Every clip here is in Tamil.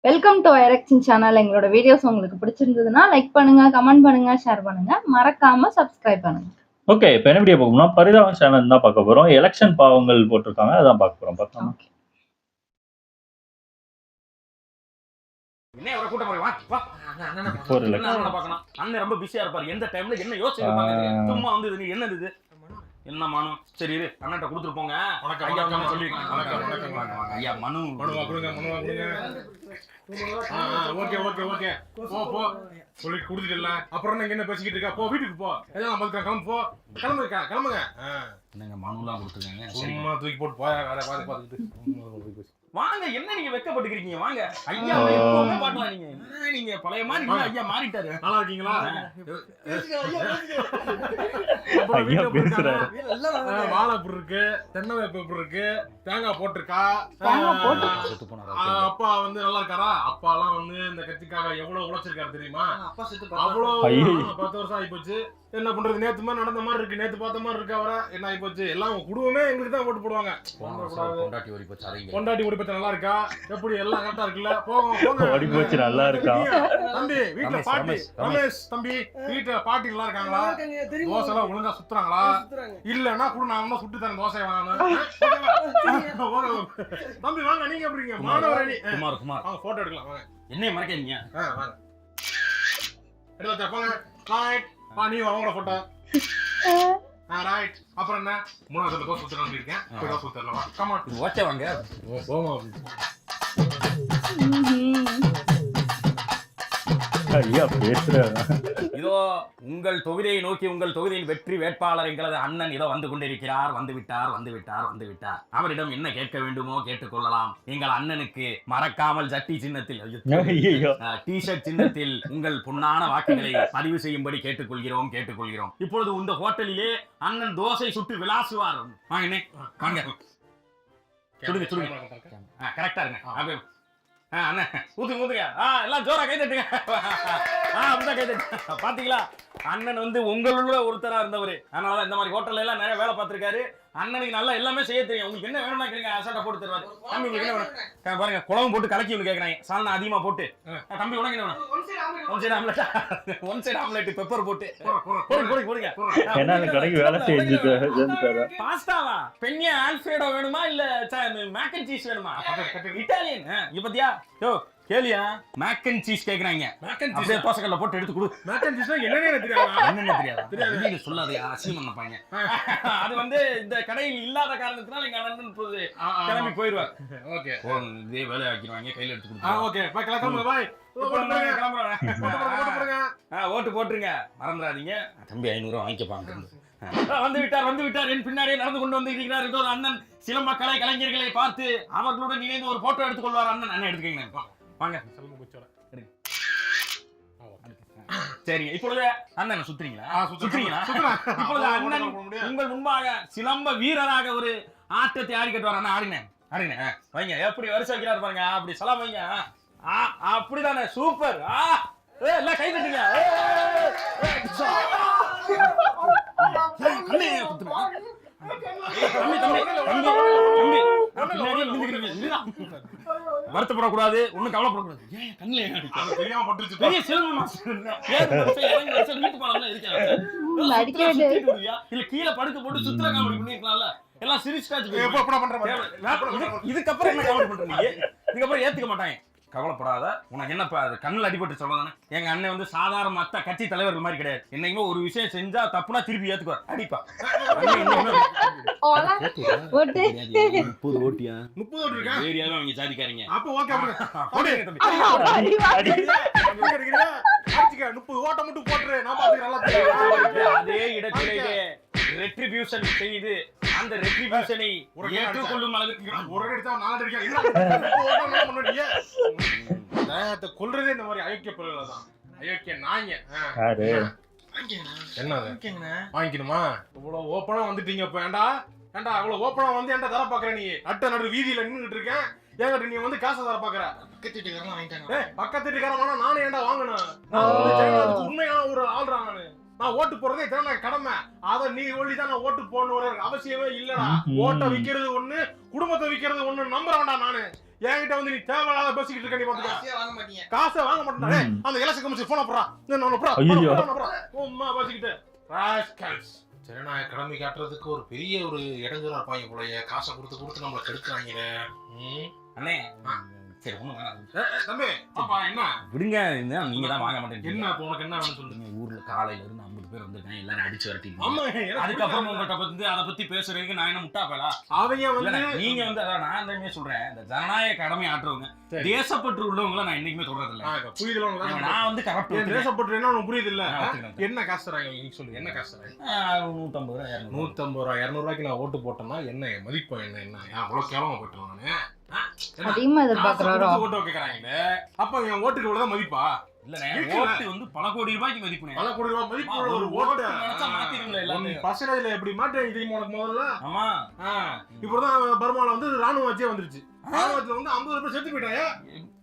வெல்கம் டு ஐரக்ஷன் சேனல். எங்களோட வீடியோஸ் உங்களுக்கு பிடிச்சிருந்ததுன்னா லைக் பண்ணுங்க, கமெண்ட் பண்ணுங்க, ஷேர் பண்ணுங்க, மறக்காம சப்ஸ்கிரைப் பண்ணுங்க. ஓகே, இப்போ என்ன வீடியோ பார்க்கணும்னா பரிதாபம் சேனல் தான் பார்க்க போறோம். எலெக்ஷன் பாவங்கள் போட்டிருக்காங்க, அதான் பார்க்க போறோம். பார்க்கலாம். என்ன ஒரு கூட்டம் வா வா அண்ணன் பார்க்கணும். அண்ணன் ரொம்ப பிஸியா இருப்பாரு. எந்த டைம்ல என்ன யோசிச்சு சும்மா வந்து இது என்னது இது என்ன மனு? சரி இரு அண்ணன்ட்ட கொடுத்துட்டு போங்க. ஐயா சொல்லிருக்கேன். ஐயா மனு கொடுங்க. ஓகே போ சொல்லி கொடுத்துட்டல. அப்புறம் நீங்க என்ன பேசிக்கிட்டு இருக்கா? போ வீட்டுக்கு போ. எல்லாம் கிளம்புங்க. என்னங்க மனுலாம் கொடுத்துருக்காங்க. சும்மா தூக்கி போட்டு போயா வேற பார்த்துட்டு வாங்க. என்ன நீங்க வெக்கப்பட்டுக்கிறீங்க? வாங்க ஐயா எப்பவுமே பாக்கலாம். நீங்க பழைய மாதிரி இல்ல. ஐயா மாறிட்டாரு. நல்லா இருக்கீங்களா? வாழைப்பூ இருக்கு, தென்னை வேப்பூ இருக்கு, தேங்காய் போட்டிருக்கா. அப்பா வந்து நல்லா இருக்காரா? அப்பா எல்லாம் வந்து இந்த கட்சிக்காக எவ்வளவு உழைச்சிருக்காரு தெரியுமா? அவ்வளவு 10 வருஷம் ஆகி போச்சு. என்ன பண்றது? நேத்து மாதிரி நடந்த மாதிரி இருக்கு. நேத்து பார்த்த மாதிரி இருக்கு. அவரை என்ன ஆகி போச்சு? எல்லாம் குடும்பமே எங்களுக்கு தான் ஓட்டு போடுவாங்க. பொண்டாட்டி ஓடி பத்தி நல்லா இருக்கா? எப்படி எல்லாம் கரெக்டா இருக்குல்ல? போங்க ஓடி போச்சு. நல்லா இருக்கா தம்பி? வீட்டுல பாட்டி ரமேஷ் தம்பி வீட்டுல பாட்டி நல்லா இருக்காங்களா? தோசை எல்லாம் ஒழுங்கா சுத்துறாங்களா? இல்லன்னா கூட நான் சுட்டு தரேன் தோசை வாங்க. தம்பி வாங்க. நீங்க எப்படிங்க? மாணவரணி குமார் வாங்க போட்டோ எடுக்கலாம். வாங்க. என்ன மறக்கீங்க? வாங்க எடுத்து போங்க. ரைட் நீ அவங்கள போட்டோ. ரைட். அப்புறம் என்ன? மூணாவது தோசை சுத்தணும் இருக்கேன். தோசை சுத்தலாம். கமா ஓச்சே வாங்க. போமா. ஐயா பேசுறாங்க. இதோ உங்கள் தொகுதியை நோக்கி உங்கள் தொகுதியின் வெற்றி வேட்பாளர் எங்களது அண்ணன் இதோ வந்து கொண்டிருக்கிறார். வந்து விட்டார். அவரிடம் என்ன கேட்க வேண்டுமோ கேட்டுக்கொள்ளலாம். எங்கள் அண்ணனுக்கு மறக்காமல் ஜட்டி சின்னத்தில் டி-ஷர்ட் சின்னத்தில் உங்கள் பொன்னான வாக்குகளை பதிவு செய்யும்படி கேட்டுக்கொள்கிறோம். இப்பொழுது இந்த ஹோட்டலிலே அண்ணன் தோசை சுட்டு விளாசுவார். வாங்க சுடுங்க. கரெக்டா இருங்க. ஊத்துங்க. எல்லாம் ஜோரா கை தட்டுங்க. அப்படிதான் கை தட்டு. பாத்தீங்களா? அண்ணன் வந்து உங்களுள்ள ஒருத்தரா இருந்தவரு. அதனாலதான் இந்த மாதிரி ஹோட்டல்ல எல்லாம் நிறைய வேலை பார்த்திருக்காரு. அண்ணனுக்கு நல்லா எல்லாமே செய்ய தெரியும். உங்களுக்கு என்ன வேணும்னா கேளுங்க, அசால்ட்டா போட்டு தருவாரு. தம்பி உங்களுக்கு என்ன வேணும் பாருங்க. குழம்பு போட்டு கலக்கி ஒன்று கேட்கறாங்க. சால்னா அதிகமா போட்டு. தம்பி உனக்கு என்ன வேணும்? ஒன் சைடு ஆம்லெட் பெப்பர் போட்டு போடுங்க. கடைக்கு வேலை செஞ்சுட்டு பாஸ்தாவா? பென்யா ஆல்ஃபிரேடோ வேணுமா இல்ல மேக் அண்ட் சீஸ் வேணுமா? இட்டாலியன். இப்பத்தியா கேளியா மேக் அண்ட் சீஸ் கேக்குறாங்க. அப்படியே தோசைக்கல்ல போட்டு எடுத்து கொடு. மேக் அண்ட் சீஸ்னா என்னன்னே தெரியாது. நீங்க சொல்லாதே அசிங்கம் பண்ணப்பாங்க. அது வந்து இந்த கடையில் இல்லாத காரணத்தினால எங்க அண்ணன் போது கிளம்பி போயிடுவார். ஓகே இதே வேலை ஆக்கிடுவாங்க. கையில எடுத்து கொடுத்து. ஓகே பை கிளம்புங்க. பாய் ஓட்டு போட்டுருங்க. மறந்துடாதீங்க. தம்பி 500 வாங்கிப்பாங்க. வந்து விட்டார். என் பின்னாடியே நடந்து கொண்டு வந்திருக்கிறார். இதோ அண்ணன் சிலம்ப கலை கலைஞர்களை பார்த்து அவர்களுடன் இணைந்து ஒரு போட்டோ எடுத்துக்கொள்வார். அண்ணன் எடுத்துக்கங்க. வாங்க. சரிங்க. இப்பொழுது அண்ணன் சுத்துறீங்களா? இப்பொழுது அண்ணன் உங்கள் முன்பாக சிலம்ப வீரராக ஒரு ஆட்டத்தை ஆடி கட்டுவார். அண்ணன் ஆடினேன் வைங்க. எப்படி வரிசை வைக்கிறார் பாருங்க. அப்படி சலாம் வைங்க. அப்படிதானே? சூப்பர். எல்லாம் கை தட்டுங்க. வருத்தப்படக்கூடாது, ஒண்ணும் கவலைப்படக்கூடாது. கீழே படுக்க போட்டு சுத்திர காமெடி பண்ணிருக்கலாம்ல. எல்லாம் சிரிச்சுட்டாச்சு. இதுக்கப்புறம் என்ன கவலை பண்றீங்க? இதுக்கப்புறம் ஏத்துக்க மாட்டாங்க. கவலைப்படாத. உனக்கு என்னப்பா அது கண்ணில் அடிபட்டு சொல்லதானே? எங்க அண்ணன் வந்து சாதாரண மற்ற கட்சி தலைவர்கள் மாதிரி கிடையாது. என்னைக்குமே ஒரு விஷயம் செஞ்சா தப்புனா திருப்பி ஏத்துக்குவார். அடிப்பா 30 ஓட்டியா? 30 ஓட்டு இருக்கா? ஏரியால அவங்க ஜாதிக்காரங்க. அப்ப ஓகே போடுங்க தம்பி. 30 ஓட்ட மட்டும் போட்டுரு. நான் பாத்துக்கிறேன். அதே இடத்திலேயே ரெட்ரிபியூஷன் செய்து அந்த ரெட்ரிபியூஷனை ஏற்றுக்கொள்ளும் அளவுக்கு ஒரு அடிச்சா 4 அடிக்க கொல்றதே இந்த மாதிரி அயோக்கிய பொருள் தான். அயோக்கிய நாய்ங்க. என்ன வாங்கிக்கணுமா? இவ்வளவு ஓப்பனா வந்துட்டீங்க. இப்ப ஏண்டா இவ்வளவு ஓப்பனா வந்து ஏன்டா தர பாக்குற? நீ நடு வீதியில நின்றுட்டு இருக்கேன். ஏங்கிட்ட நீ வந்து காசை தர பாக்குற? பக்கத்து வீட்டுக்காரன் நானே ஏன்டா வாங்கணும்? உண்மையான ஒரு ஆள்றா நானு. நான் ஓட்டு போறதே இதெல்லாம் கடமை. அத நீ ஒல்லிதான் நான் ஓட்டு போடணும் அவசியமே இல்லடா. ஓட்ட விக்கிறது ஒண்ணு, குடும்பத்தை விக்கிறது ஒண்ணு நம்புறவன்டா நானு. என்கிட்ட வந்து நீ தேவையில்லாத பேசிக்கிட்டு இருக்க. நீ பாத்துக்க, காசே வாங்க மாட்டீங்க. காசை வாங்க மாட்டேன். அந்த எலக்ஷன் கமிஷன் போன போறா ஐயோ. உம்மா பேசிக்கிட்டு ராஸ்கல்ஸ். ஜனநாயக கடமை காட்டுறதுக்கு ஒரு பெரிய ஒரு இடங்களா இருப்பாங்க போலயே. காசை கொடுத்து நம்மளை கெடுக்குறாங்களே. அண்ணே சரி ஒண்ணு வேணாம். தம்பி பாப்பா என்ன விடுங்க, நீங்க தான் வாங்க மாட்டேங்க. என்ன இப்போ உனக்கு என்ன வேணும் சொல்லுங்க. ஊர்ல காலையில இருந்து 50 பேர் வந்திருக்காங்க, எல்லாரும் அடிச்சு வரட்டிங்க. ஆமா, அதுக்கப்புறம் உங்கள்கிட்ட வந்து அதை பத்தி பேசுறதுக்கு நான் என்ன முட்டாப்பேலா? அவங்க வந்து நீங்க வந்து அதான் நான் என்னமே சொல்றேன், இந்த ஜனநாயக கடமை ஆற்றுறவங்க, தேசப்பற்று உள்ளவங்கள நான் என்னைக்குமே சொல்றது இல்ல. புரியுதுல, நான் வந்து கரெக்ட் தேசப்பட்டு என்ன உனக்கு புரியுது இல்ல. என்ன காசு தராங்க நீங்க சொல்லு. என்ன காசு தராங்க? 150 ரூபாய் 150 ரூபாய் 200 ரூபாய்க்கு நான் ஓட்டு போட்டேன்னா என்ன மதிப்பு? என்ன அவ்வளவு கேவலமா போயிட்டு நானு அதிகமா எதிர்பார்க்கறாரோ ஓட்டு வைக்கிறாங்களே. அப்ப என் ஓட்டுக்கு இவ்வளவுதான் மதிப்பா? இல்லனே, ஓட்டு வந்து பல கோடி ரூபாய்க்கு மதிப்புனே. பல கோடி ரூபாய் மதிப்பு ஒரு ஓட்டு நினைச்சா மாத்திடுங்களே எல்லாரும். பர்சன்டேஜ்ல எப்படி மாட்டேன் தெரியுமா உனக்கு முதல்ல? ஆமா, இப்பதான் பர்மால வந்து ராணுவ ஆட்சியே வந்துருச்சு. ராணுவத்துல வந்து 50 பேர் செத்து போயிட்டாங்க.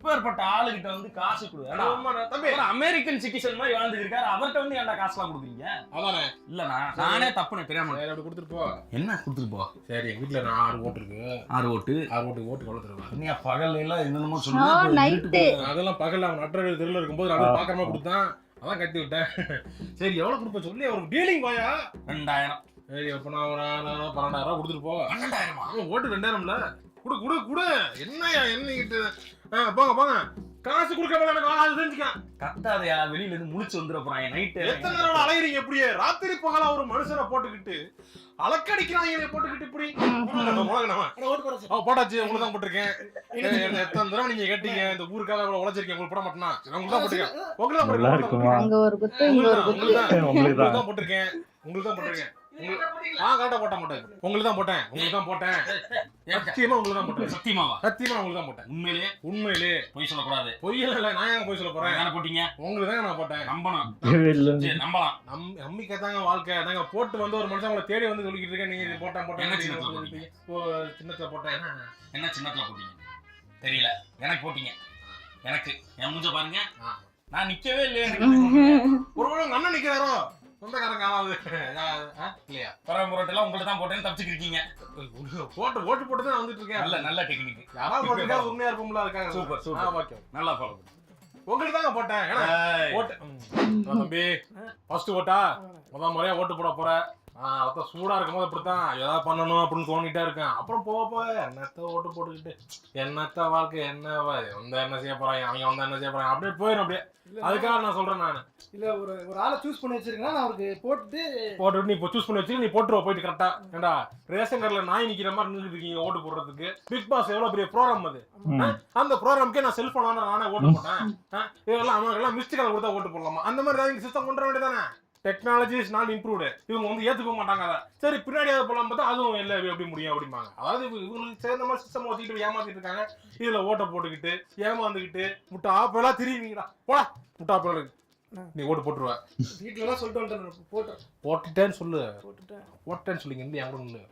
இப்பேற்பட்ட ஆளுகிட்ட வந்து காசு கொடு. தம்பி அமெரிக்கன் சிட்டிசன் மாதிரி வாழ்ந்துட்டு இருக்காரு, அவர்கிட்ட வந்து ஏன்டா காசுலாம் கொடுக்குறீங்க? அதானே. இல்லண்ணா, நானே தப்புனே தெரியாம. சரி அப்படி கொடுத்துட்டு போ. என்ன கொடுத்துட்டு போ? சரி எங்க வீட்டுல நான் 6 ஓட்டு இருக்கு. 6 ஓட்டு ஓட்டு தருவேன். நீ பகல்ல எல்லாம் என்னமோ ஆ, சொல்லுங்க. நைட்டு. அதெல்லாம் பகல்ல அவன் நட்டர தெருல இருக்கும்போது நான் பாக்கறமா கொடுத்தான். அதான் கட்டி விட்டேன். சரி எவ்வளவு கொடுப்ப சொல்லி அவருக்கு டீலிங் பாயா? 2000. சரி அப்ப நான் ஒரு 12,000 ரூபாய் கொடுத்துட்டு போ. 12,000 ஓட்டு 2000ல குடு என்னையா என்னங்கிட்டு போங்க காசு கொடுக்க எனக்கு ஆகாது தெரிஞ்சுக்க. கத்தாதையா, வெளியில இருந்து முழிச்சு வந்துட போறாங்க நைட்டு. எத்தனை நேரம் அலையறீங்க இப்படியே? ராத்திரி பகலா ஒரு மனுஷனை போட்டுக்கிட்டு அலக்கடிக்கிறாங்க போட்டுக்கிட்டு இப்படி. போட்டாச்சு, உங்களுக்கு தான் போட்டிருக்கேன். எத்தனை தடவை நீங்க கேட்டீங்க இந்த ஊருக்காக இவ்வளவு உழைச்சிருக்கேன், உங்களுக்கு போட மாட்டேனா? உங்களுக்கு தான் போட்டிருக்கேன். அங்க ஒரு குத்து இங்க ஒரு குத்து. உங்களுக்கு தான் போட்டிருக்கேன். கரெக்டா போட்ட மாட்டேன். உங்களுக்கு தான் போட்டேன். சத்தியமா உங்களுக்கு தான் போட்டேன். சத்தியமாவா? சத்தியமா உங்களுக்கு தான் போட்டேன். உண்மையிலே பொய் சொல்லக்கூடாது. பொய்யல இல்ல, நான் ஏன் பொய் சொல்ல போறேன்? என்ன போட்டீங்க? உங்களுக்கு தான் நான் போட்டேன். நம்பணும். சரி, நம்பலாம். நம்பிக்கை தாங்க வாழ்க்கை. நாங்க போட்டு வந்து ஒரு மனுஷன் உங்களை தேடி வந்து சொல்லிக்கிட்டு இருக்கேன். நீங்க போட்டேன் என்ன சின்னத்துல போட்டீங்க? சின்னத்துல போட்டேன். என்ன சின்னத்துல போட்டீங்க தெரியல. எனக்கு போட்டீங்க. எனக்கு என் மூஞ்ச பாருங்க, நான் நிக்கவே இல்லையே. ஒரு அண்ணன் நிக்கிறாரோ சொந்தக்காரங்க இல்லையா? பரம்பரைலாம் உங்களுக்கு தான் போட்டேன்னு தப்பிச்சுக்கிருக்கீங்க. ஓட்டு போட்டு தான் வந்துட்டு இருக்கேன். நல்ல டெக்னிக். யாராவது போட்டுருக்கா உண்மையா இருப்போம்ல இருக்காங்க. சூப்பர். நல்லா ஃபாலோ பண்ணு. உங்களுக்கு தாங்க போட்டேன். தம்பி ஃபர்ஸ்ட் ஓட்டா முதல் முறையா ஓட்டு போட போற. அதான் சூடா இருக்கும் போது அப்படித்தான் ஏதாவது பண்ணணும் அப்படின்னு தோணிட்டே இருக்கேன். அப்புறம் போக என்னத்த ஓட்டு போட்டுக்கிட்டு என்னத்த வாழ்க்கை என்ன என்ன செய்ய போறாங்க, அவங்க வந்து என்ன செய்ய போறாங்க அப்படியே போயிடும். அப்படியே அதுக்காக நான் சொல்றேன். நான் இல்ல ஒரு ஆளை சூஸ் பண்ணி வச்சிருக்கேன். நான் அவருக்கு போட்டுட்டு நீ இப்போ சூஸ் பண்ணி வச்சு நீ போட்டுருவ போயிட்டு கரெக்டா. ஏண்டா ரேஷன் கார்டுல நாய் நிக்கிற மாதிரி நின்றுட்டு இருக்கீங்க ஓட்டு போடுறதுக்கு. பிக் பாஸ் எவ்வளவு பெரிய ப்ரோக்ராம் அது. அந்த ப்ரோக்ராமுக்கே நான் செல்போன் நானே ஓட்டு போட்டேன். இதெல்லாம் அவங்க மிஸ்டு கார்டு கொடுத்தா ஓட்டு போடலாமா? அந்த மாதிரி சிஸ்டம் கொண்டு வர வேண்டியதானே. Technology is not improved. இவங்க வந்து ஏத்துக்க மாட்டாங்க. அதை சரி பின்னாடி அதை போலாம் பார்த்தா அதுவும் இல்லை எப்படி முடியும் அப்படிம்பாங்க. அதாவது இவங்களுக்கு சேர்ந்த மாதிரி சிஸ்டம் வச்சுக்கிட்டு ஏமாத்திட்டு இருக்காங்க. இதுல ஓட்டை போட்டுக்கிட்டு ஏமாந்துக்கிட்டு முட்டை ஆப்பெல்லாம் திரிவீங்களா? போடா முட்டை ஆப்பெல்லாம் நீ ஓட்டு போட்டுருவ. வீட்டுல எல்லாம் சொல்லிட்டு வந்துட்டேன். போட்டுட்டேன்னு சொல்லு. போட்டேன்னு சொல்லிங்க இந்த எங்க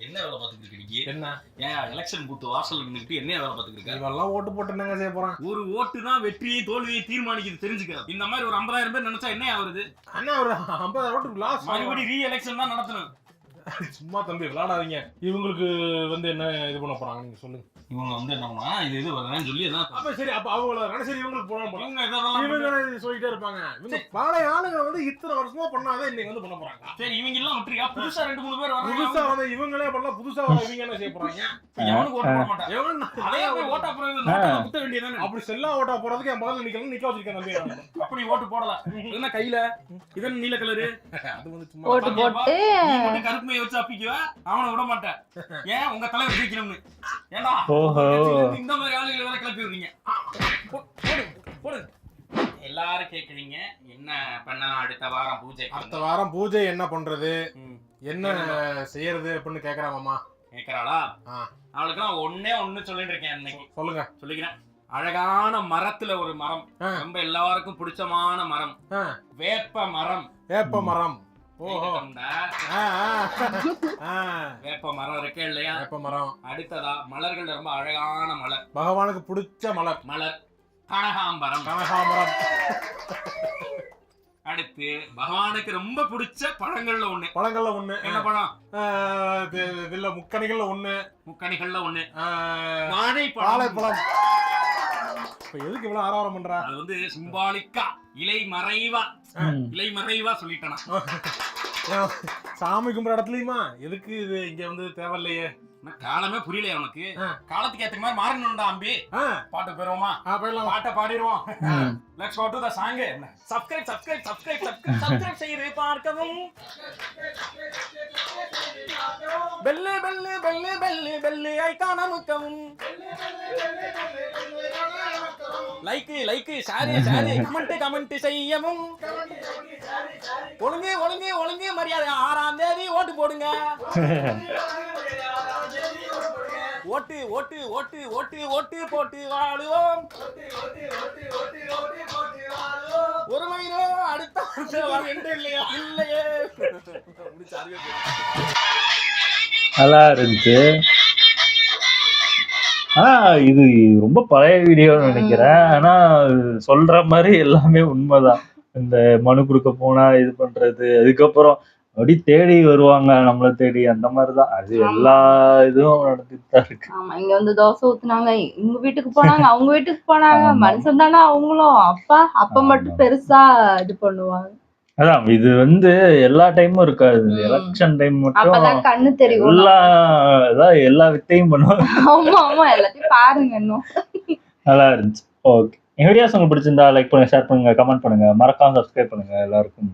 என்ன வேலை பார்த்துட்டு இருக்கீங்க? என்ன எலெக்ஷன் பூத் வாசல் நின்னுட்டு என்ன வேலை பார்த்துட்டு இருக்க? இவெல்லாம் ஓட்டு போட்டு என்னங்க செய்ய போறான்? ஒரு ஓட்டு தான் வெற்றியை தோல்வியை தீர்மானிக்கிறது தெரிஞ்சுக்க. இந்த மாதிரி ஒரு 50,000 பேர் நினைச்சா என்ன ஆகுது? அண்ணா ஒரு 50,000 ஓட்டு லாஸ் மறுபடியும் ரீ எலெக்ஷன் தான் நடத்தணும். சும்மா தம்பி விளையாடாதீங்க. இவங்களுக்கு வந்து என்ன இது பண்ண போறாங்க நீங்க சொல்லுங்க. இவங்க வந்து என்ன பண்ணா இது வரலன்னு சொல்லி அப்ப சரி அப்ப அவங்க சரி இவங்களுக்கு இவங்க சொல்லிட்டே இருப்பாங்க. இவங்க பழைய ஆளுங்க வந்து இத்தனை வருஷமா பண்ணாதான் இன்னைக்கு வந்து பண்ண போறாங்க. சரி இவங்க எல்லாம் விட்டுறியா? புதுசா 2-3 பேர் வராங்க. புதுசா வந்து இவங்களே பண்ணலாம். புதுசா வர இவங்க என்ன செய்ய போறாங்க? எவனுக்கு ஓட்டு போட மாட்டான். அதே போய் ஓட்டா போறது குத்த வேண்டியதானே. அப்படி செல்லா ஓட்டா போறதுக்கு என் பக்கத்துல நிக்க வச்சிருக்கேன் தம்பி. அப்படி ஓட்டு போடல. என்ன கையில இதன் நீல கலரு அது வந்து சும்மா ஓட்டு போட்டு நீ கருப்புமையை வச்சு அப்பிக்குவ. அவனை விட மாட்டேன். ஏன் உங்க தலைவர் ஜெயிக்கணும்னு. ஏண்டா இந்த மாதிரி ஆளுகளை வேற கிளப்பி விடுறீங்க. போடு. எல்லாரும் கேக்குறீங்க என்ன பண்ணலாம் அடுத்த வாரம் பூஜை. அடுத்த வாரம் பூஜை என்ன பண்றது என்ன செய்யறது அப்படின்னு கேக்குறாங்கம்மா. கேக்குறாளா? அவளுக்கு நான் ஒண்ணு சொல்லிட்டு இருக்கேன். இன்னைக்கு சொல்லிக்கிறேன். அழகான மரத்துல ஒரு மரம், ரொம்ப எல்லாருக்கும் பிடிச்சமான மரம், வேப்ப மரம். ஓஹோ வேப்ப மரம் இருக்கே இல்லையா? வேப்ப மரம். அடுத்ததா மலர்கள் ரொம்ப அழகான மலர், பகவானுக்கு பிடிச்ச மலர் கனகாம்பரம். அடுத்து பகவானுக்கு ரொம்ப பிடிச்ச பழங்கள்ல ஒண்ணு. பழங்கள்ல ஒண்ணு என்ன பழம்? இதுல முக்கணிகள்ல ஒண்ணு. முக்கணிகள்ல ஒண்ணு. வாழைப்பழம். இப்ப எதுக்கு இவ்வளவு ஆரவாரம் பண்றா? அது வந்து சிம்பாலிக்கா இலை மறைவா சொல்லிட்டேனா. சாமி கும்பிட இடத்துலயுமா எதுக்கு இது இங்க வந்து தேவையில்லையே. காலமே புரியலையா உனக்கு? காலத்துக்கு ஏத்த மாதிரி மாறணும்டா அம்பி. பாட்டு போயிருவோமா? போயிடலாம். பாட்டை பாடிடுவோம். Let's go to the song. Subscribe செய்து பார்க்கவும். பெல்லு ஐகான் அமுக்கவும். லைக் ஷேர் கமெண்ட் செய்யவும். ஒழுங்கு மரியாதை 6ஆம் தேதி ஓட்டு போடுங்க. ஓட்டு போட்டு வாழுவோம். ஒரு மயிரோ அடுத்த இல்லையே. நல்லா இருந்துச்சு. இது ரொம்ப பழைய வீடியோன்னு நினைக்கிறேன். ஆனா சொல்ற மாதிரி எல்லாமே உண்மைதான். இந்த மனு கொடுக்க போனா இது பண்றது, அதுக்கப்புறம் அப்படி தேடி வருவாங்க நம்மள தேடி, அந்த மாதிரிதான். அது எல்லா இதுவும் நடந்துட்டு தான் இருக்கு. ஆமா, இங்க வந்து தோசை ஊத்துனாங்க, இவங்க வீட்டுக்கு போனாங்க, அவங்க வீட்டுக்கு போனாங்க. மனுஷன் தானே அவங்களும். அப்ப மட்டும் பெருசா இது பண்ணுவாங்க. அதான் இது வந்து எல்லா டைமும் இருக்காது. எலெக்ஷன் டைம் மட்டும் அப்பதான் கண்ணு தெரியும். எல்லா வித்தையும் பண்ணுவாங்க. ஆமா எல்லாத்தையும் பாருங்க. இன்னும் நல்லா இருந்துச்சு. ஓகே, என் வீடியோஸ் உங்களுக்கு பிடிச்சிருந்தா லைக் பண்ணுங்க, ஷேர் பண்ணுங்க, கமெண்ட் பண்ணுங்க, மறக்காம சப்ஸ்கிரைப் பண்ணுங்க. எல்லாருக்கும்